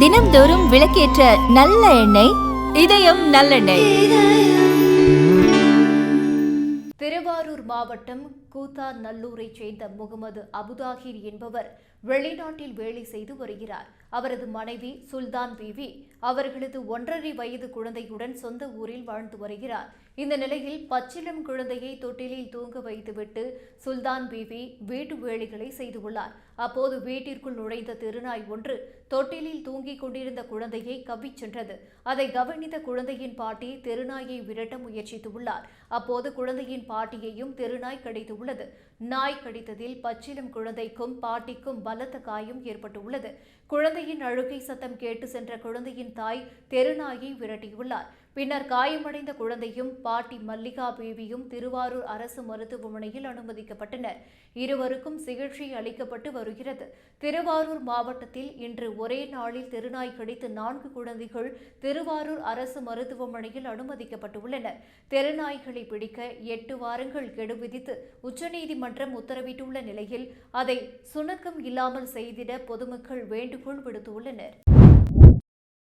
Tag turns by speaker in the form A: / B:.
A: தினம்தோறும் விளக்கேற்ற நல்ல எண்ணெய் இதயம் நல்லெண்ணெய்.
B: திருவாரூர் மாவட்டம் கூத்தாநல்லூரை சேர்ந்த முகமது அபுதாஹிர் என்பவர் வெளிநாட்டில் வேலை செய்து வருகிறார். அவரது மனைவி சுல்தான் பீவி அவர்களது 1.5 வயது குழந்தையுடன் சொந்த ஊரில் வாழ்ந்து வருகிறார். இந்த நிலையில் பச்சிளம் குழந்தையை தொட்டிலில் தூங்க வைத்துவிட்டு சுல்தான் பீவி வீட்டு வேலைகளை செய்துள்ளார். அப்போது வீட்டிற்குள் நுழைந்த தெருநாய் ஒன்று தொட்டிலில் தூங்கிக் கொண்டிருந்த குழந்தையை கவ்விச் சென்றது. அதை கவனித்த குழந்தையின் பாட்டி தெருநாயை விரட்ட முயற்சித்துள்ளார். அப்போது குழந்தையின் பாட்டியையும் தெருநாய் கடித்துள்ளது. நாய் கடித்ததில் பச்சிளம் குழந்தைக்கும் பாட்டிக்கும் பலத்த காயம் ஏற்பட்டுள்ளது. குழந்தையின் அழுகை சத்தம் கேட்டு சென்ற குழந்தையின் தாய் தெருநாயை விரட்டியுள்ளார். பின்னர் காயமடைந்த குழந்தையும் பாட்டி மல்லிகா பேபியும் திருவாரூர் அரசு மருத்துவமனையில் அனுமதிக்கப்பட்டனர். இருவருக்கும் சிகிச்சை அளிக்கப்பட்டு வருகிறது. திருவாரூர் மாவட்டத்தில் இன்று ஒரே நாளில் தெருநாய் கடித்த 4 குழந்தைகள் திருவாரூர் அரசு மருத்துவமனையில் அனுமதிக்கப்பட்டுள்ளனர். தெருநாய்களை பிடிக்க 8 வாரங்கள் கெடு விதித்து உச்சநீதிமன்றம் உத்தரவிட்டுள்ள நிலையில் அதை சுணக்கம் இல்லாமல் செய்திட பொதுமக்கள் வேண்டுகோள் விடுத்துள்ளனர்.